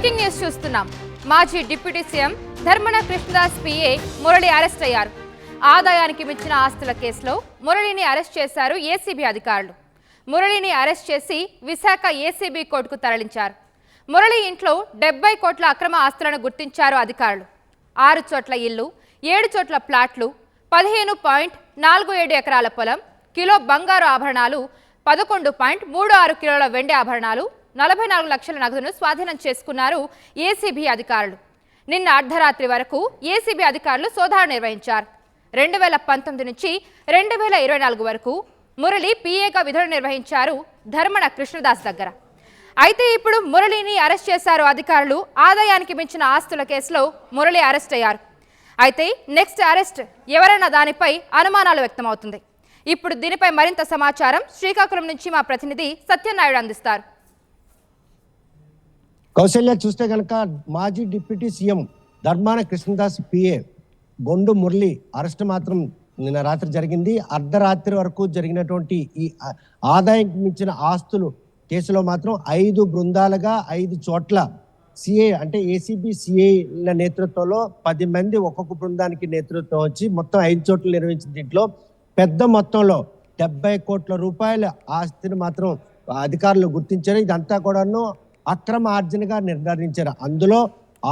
Breaking news చూస్తున్నాం. మాజీ deputy CM Dharmana Krishnadas PA Murali arrest అయ్యారు. ఆదాయానికి మించిన ఆస్తుల కేసులో మురళిని అరెస్ట్ చేశారు ఏసీబీ అధికారులు. మురళిని అరెస్ట్ చేసి విశాఖ ఏసీబీ కోర్టుకు తరలించారు. మురళి ఇంట్లో 70 కోట్ల అక్రమ ఆస్తులను గుర్తించారు అధికారులు. 6 చోట్ల ఇల్లు, 7 చోట్ల ప్లాట్లు, 15.47 ఎకరాల పొలం, కిలో బంగారు ఆభరణాలు, 11.36 కిలోల వెండి ఆభరణాలు, 44 లక్షల నగదును స్వాధీనం చేసుకున్నారు ఏసీబీ అధికారులు. నిన్న అర్ధరాత్రి వరకు ఏసీబీ అధికారులు సోదాలు నిర్వహించారు. 2019 నుంచి 2024 వరకు మురళి పీఏగా విధులు నిర్వహించారు ధర్మన కృష్ణదాస్ దగ్గర. అయితే ఇప్పుడు మురళిని అరెస్ట్ చేశారు అధికారులు. ఆదాయానికి మించిన ఆస్తుల కేసులో మురళి అరెస్ట్ అయ్యారు. అయితే నెక్స్ట్ అరెస్ట్ ఎవరన్న దానిపై అనుమానాలు వ్యక్తమవుతుంది. ఇప్పుడు దీనిపై మరింత సమాచారం శ్రీకాకుళం నుంచి మా ప్రతినిధి సత్యనారాయణ అందిస్తారు. కౌశల్య, చూస్తే కనుక మాజీ deputy CM Dharmana Krishnadas PA Gondu Murali arrest మాత్రం నిన్న రాత్రి జరిగింది. అర్ధరాత్రి వరకు జరిగినటువంటి ఈ ఆదాయానికి మించిన ఆస్తులు కేసులో మాత్రం 5 బృందాలుగా 5 చోట్ల సిఐ అంటే ఏసీబీ సిఐల నేతృత్వంలో 10 మంది ఒక్కొక్క బృందానికి నేతృత్వం వచ్చి మొత్తం 5 చోట్ల నిర్వహించిన దీంట్లో పెద్ద మొత్తంలో 70 కోట్ల రూపాయల ఆస్తిని మాత్రం అధికారులు గుర్తించారు. ఇదంతా కూడాను అక్రమ ఆర్జనగా నిర్ధారించారు. అందులో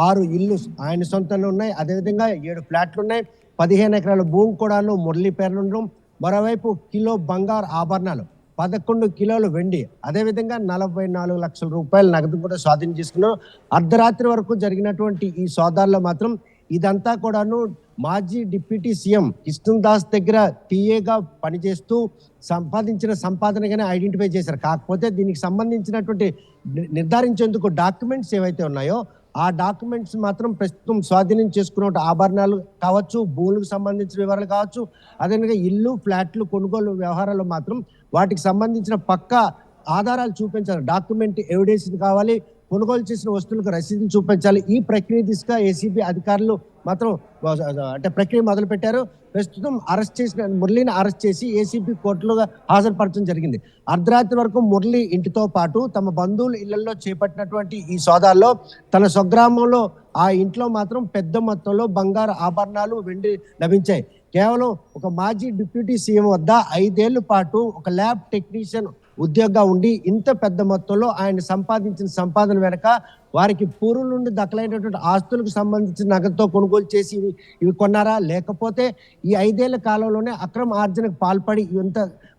6 ఇల్లు ఆయన సొంతంలో ఉన్నాయి. అదేవిధంగా 7 ఫ్లాట్లు ఉన్నాయి. 15 ఎకరాల భూమి కూడాను మురళి పేరు ఉండడం. మరోవైపు కిలో బంగారు ఆభరణాలు, 11 కిలోల వెండి, అదేవిధంగా 44 లక్షల రూపాయల నగదు కూడా స్వాధీనం చేసుకున్నారు. అర్ధరాత్రి వరకు జరిగినటువంటి ఈ సోదాల్లో మాత్రం ఇదంతా కూడాను మాజీ డిప్యూటీ సీఎం కృష్ణదాస్ దగ్గర టీఏగా పనిచేస్తూ సంపాదించిన సంపాదనగానే ఐడెంటిఫై చేశారు. కాకపోతే దీనికి సంబంధించినటువంటి నిర్ధారించేందుకు డాక్యుమెంట్స్ ఏవైతే ఉన్నాయో ఆ డాక్యుమెంట్స్ మాత్రం ప్రస్తుతం స్వాధీనం చేసుకున్న ఆభరణాలు కావచ్చు, భూములకు సంబంధించిన వివరాలు కావచ్చు, అదేవిధంగా ఇల్లు ఫ్లాట్లు కొనుగోలు వ్యవహారాలు మాత్రం వాటికి సంబంధించిన పక్కా ఆధారాలు చూపించాలి. డాక్యుమెంట్ ఎవిడెన్స్ కావాలి, కొనుగోలు చేసిన వస్తువులకు రసీదులు చూపించాలి. ఈ ప్రక్రియ దిశగా ఏసీబీ అధికారులు మాత్రం అంటే ప్రక్రియ మొదలు పెట్టారు. ప్రస్తుతం అరెస్ట్ చేసిన మురళిని అరెస్ట్ చేసి ఏసీబీ కోర్టులో హాజరుపరచడం జరిగింది. అర్ధరాత్రి వరకు మురళి ఇంటితో పాటు తమ బంధువుల ఇళ్లలో చేపట్టినటువంటి ఈ సోదాల్లో తన స్వగ్రామంలో ఆ ఇంట్లో మాత్రం పెద్ద మొత్తంలో బంగారు ఆభరణాలు, వెండి లభించాయి. కేవలం ఒక మాజీ డిప్యూటీ సీఎం వద్ద 5 ఏళ్ల పాటు ఒక ల్యాబ్ టెక్నీషియన్ ఉద్యోగంగా ఉండి ఇంత పెద్ద మొత్తంలో ఆయన సంపాదించిన సంపాదన వెనక వారికి పూర్వం నుండి దక్కలైనటువంటి ఆస్తులకు సంబంధించిన నగదుతో కొనుగోలు చేసి ఇవి కొన్నారా, లేకపోతే ఈ 5 ఏళ్ల కాలంలోనే అక్రమ ఆర్జనకు పాల్పడి ఇంత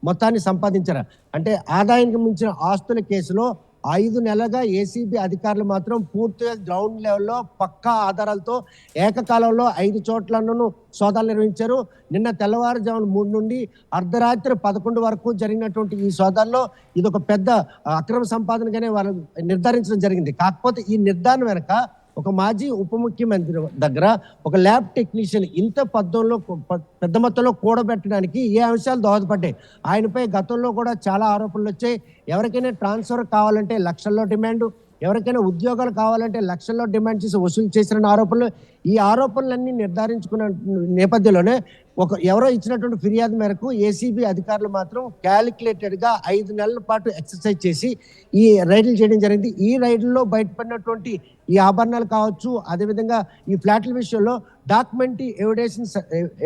మొత్తాన్ని సంపాదించారా అంటే ఆదాయానికి మించిన ఆస్తుల కేసులో 5 నెలలుగా ఏసీబీ అధికారులు మాత్రం పూర్తిగా గ్రౌండ్ లెవెల్లో పక్కా ఆధారాలతో ఏకకాలంలో 5 చోట్లను సోదాలు నిర్వహించారు. నిన్న తెల్లవారుజామున 3 నుండి అర్ధరాత్రి 11 వరకు జరిగినటువంటి ఈ సోదాల్లో ఇదొక పెద్ద అక్రమ సంపాదనగానే వారు నిర్ధారించడం జరిగింది. కాకపోతే ఈ నిర్ధారణ వెనక ఒక మాజీ ఉప ముఖ్యమంత్రి దగ్గర ఒక ల్యాబ్ టెక్నీషియన్ ఇంత పెద్ద మొత్తంలో కూడబెట్టడానికి ఏ అంశాలు దోహదపడ్డాయి? ఆయనపై గతంలో కూడా చాలా ఆరోపణలు వచ్చాయి. ఎవరికైనా ట్రాన్స్ఫర్ కావాలంటే లక్షల్లో డిమాండ్, ఎవరికైనా ఉద్యోగాలు కావాలంటే లక్షల్లో డిమాండ్ చేసి వసూలు చేసిన ఆరోపణలు. ఈ ఆరోపణలన్నీ నిర్ధారించుకున్న నేపథ్యంలోనే ఎవరో ఇచ్చినటువంటి ఫిర్యాదు మేరకు ఏసీబీ అధికారులు మాత్రం క్యాలిక్యులేటెడ్గా 5 నెలల పాటు ఎక్సర్సైజ్ చేసి ఈ రైడ్లు చేయడం జరిగింది. ఈ రైడ్లలో బయటపడినటువంటి ఈ ఆభరణాలు కావచ్చు, అదేవిధంగా ఈ ఫ్లాట్ల విషయంలో డాక్యుమెంట్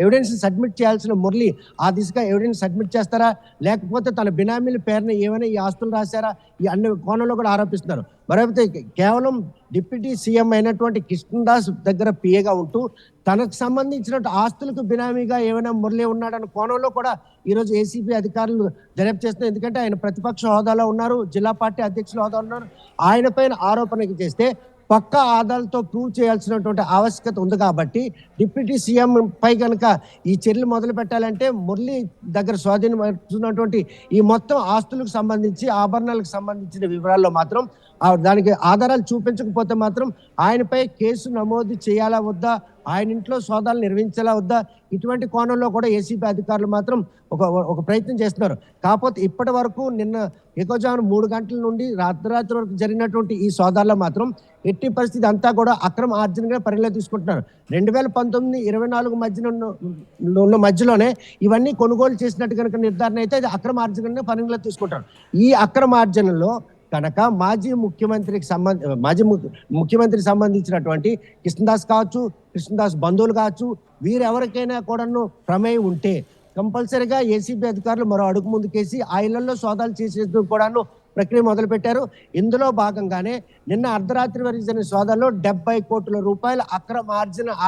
ఎవిడెన్స్ సబ్మిట్ చేయాల్సిన మురళి ఆ దిశగా ఎవిడెన్స్ సబ్మిట్ చేస్తారా, లేకపోతే తన బినామీల పేరున ఏమైనా ఈ ఆస్తులు రాశారా, ఈ అన్ని కోణంలో కూడా ఆరోపిస్తున్నారు. మరైతే కేవలం డిప్యూటీ సీఎం అయినటువంటి కృష్ణదాస్ దగ్గర పిఏగా ఉంటూ తనకు సంబంధించిన ఆస్తులకు బినామీగా ఏమైనా మురళి ఉన్నాడన్న కోణంలో కూడా ఈరోజు ఏసీబీ అధికారులు దర్యాప్తు చేస్తున్నారు. ఎందుకంటే ఆయన ప్రతిపక్ష హోదాలో ఉన్నారు, జిల్లా పార్టీ అధ్యక్షుల హోదాలో ఉన్నారు. ఆయన పైన ఆరోపణ చేస్తే పక్కా ఆధారాలతో ప్రూవ్ చేయాల్సినటువంటి ఆవశ్యకత ఉంది. కాబట్టి డిప్యూటీ సీఎం పై కనుక ఈ చర్యలు మొదలు పెట్టాలంటే మురళి దగ్గర స్వాధీనమైనటువంటి ఈ మొత్తం ఆస్తులకు సంబంధించి, ఆభరణాలకు సంబంధించిన వివరాల్లో మాత్రం దానికి ఆధారాలు చూపించకపోతే మాత్రం ఆయనపై కేసు నమోదు చేయాలా వద్దా, ఆయన ఇంట్లో సోదాలు నిర్వహించాలా వద్దా, ఇటువంటి కోణంలో కూడా ఏసీబీ అధికారులు మాత్రం ఒక ప్రయత్నం చేస్తున్నారు. కాకపోతే ఇప్పటి వరకు నిన్న ఎక్కువజామున 3 గంటల నుండి అర్ధరాత్రి వరకు జరిగినటువంటి ఈ సోదాల్లో మాత్రం ఎట్టి పరిస్థితి అంతా కూడా అక్రమ ఆర్జనగా పరిగణలో తీసుకుంటున్నారు. 2019-24 మధ్యలోనే ఇవన్నీ కొనుగోలు చేసినట్టు కనుక నిర్ధారణ అయితే అది అక్రమ ఆర్జనగా పరిగణలో తీసుకుంటారు. ఈ అక్రమ ఆర్జనలో కనుక మాజీ ముఖ్యమంత్రికి సంబంధించినటువంటి కృష్ణదాస్ కావచ్చు, కృష్ణదాస్ బంధువులు కావచ్చు, వీరెవరికైనా కూడాను ప్రమేయం ఉంటే కంపల్సరీగా ఏసీబీ అధికారులు మరో అడుగు ముందుకేసి ఆ ఇళ్లలో సోదాలు చేసేందుకు కూడాను ప్రక్రియ మొదలుపెట్టారు. ఇందులో భాగంగానే నిన్న అర్ధరాత్రి వరకు జరిగిన సోదాల్లో 70 కోట్ల రూపాయల అక్రమ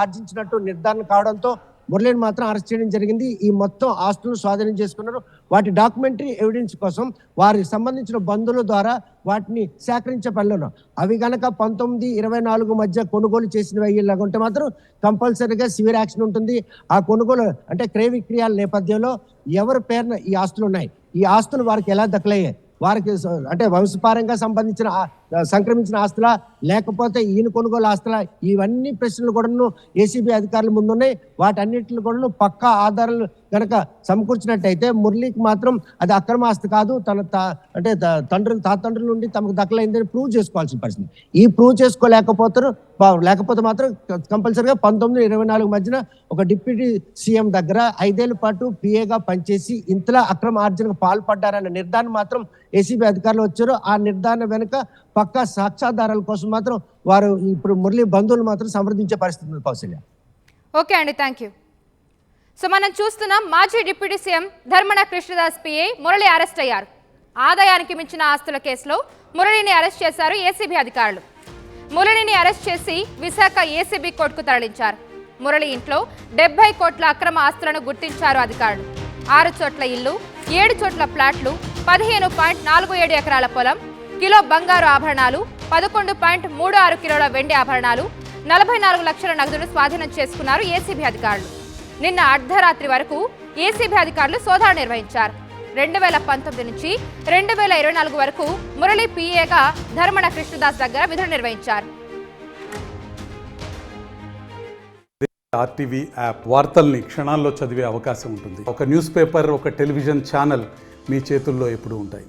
ఆర్జించినట్టు నిర్ధారణ కావడంతో మురళిని మాత్రం అరెస్ట్ చేయడం జరిగింది. ఈ మొత్తం ఆస్తులను స్వాధీనం చేసుకున్నారు. వాటి డాక్యుమెంటరీ ఎవిడెన్స్ కోసం వారికి సంబంధించిన బంధువుల ద్వారా వాటిని సేకరించే పనిలో ఉన్నారు. అవి కనుక 19-24 మధ్య కొనుగోలు చేసినవి అయ్యేలాగా ఉంటే మాత్రం కంపల్సరీగా సివియర్ యాక్షన్ ఉంటుంది. ఆ కొనుగోలు అంటే క్రయ విక్రయాల నేపథ్యంలో ఎవరి పేరున ఈ ఆస్తులు ఉన్నాయి, ఈ ఆస్తులు వారికి ఎలా దఖలయ్యాయి, వారికి అంటే వంశపారంగా సంక్రమించిన ఆస్తులా లేకపోతే ఈయన కొనుగోలు ఆస్తులా, ఇవన్నీ ప్రశ్నలు కూడాను ఏసీబీ అధికారుల ముందున్నాయి. వాటన్నిటిని కూడాను పక్కా ఆధారాలు కనుక సమకూర్చినట్టయితే మురళికి మాత్రం అది అక్రమ ఆస్తి కాదు, తన తాతండ్రుల నుండి తమకు దక్కలైందని ప్రూవ్ చేసుకోవాల్సిన పరిస్థితి. ఈ ప్రూవ్ లేకపోతే మాత్రం కంపల్సరీగా 19-24 మధ్యన ఒక డిప్యూటీ సీఎం దగ్గర 5 ఏళ్ల పాటు పిఏగా పనిచేసి ఇంతలా అక్రమ ఆర్జనకు పాల్పడ్డారన్న నిర్ధారణ మాత్రం ఏసీబీ అధికారులు వచ్చారు. ఆ నిర్ధారణ వెనుక పక్కా సాక్ష్యాధారాల కోసం మాత్రం వారు ఇప్పుడు మురళి బంధువులు మాత్రం సమర్థించే పరిస్థితి ఉంది. కౌశల్య. ఓకే అండి, థ్యాంక్ యూ. సో మనం చూస్తున్నాం, మాజీ deputy CM Dharmana Krishnadas PA Murali arrest అయ్యారు. ఆదాయానికి మించిన ఆస్తుల కేసులో మురళిని అరెస్ట్ చేశారు ఏసీబీ అధికారులు. మురళిని అరెస్ట్ చేసి విశాఖ ఏసీబీ కోర్టుకు తరలించారు. మురళి ఇంట్లో 70 కోట్ల అక్రమ ఆస్తులను గుర్తించారు అధికారులు. 6 చోట్ల ఇల్లు, 7 చోట్ల ప్లాట్లు, 15.47 ఎకరాల పొలం, కిలో బంగారు ఆభరణాలు, 11.36 కిలోల వెండి ఆభరణాలు, 44 లక్షల నగదును స్వాధీనం చేసుకున్నారు ఏసీబీ అధికారులు. నిన్న అర్ధరాత్రి వరకు ఏసీబీ అధికారులు సోదాలు నిర్వహించారు. 2019 నుంచి 2024 వరకు మురళి పిఏగా ధర్మన కృష్ణదాస్ దగ్గర విధులు నిర్వహించారు. ఆర్టీవీ యాప్ వార్తల్ని క్షణాల్లో చదివే అవకాశం ఉంటుంది. ఒక న్యూస్ పేపర్, ఒక టెలివిజన్ ఛానల్ మీ చేతుల్లో ఎప్పుడూ ఉంటాయి.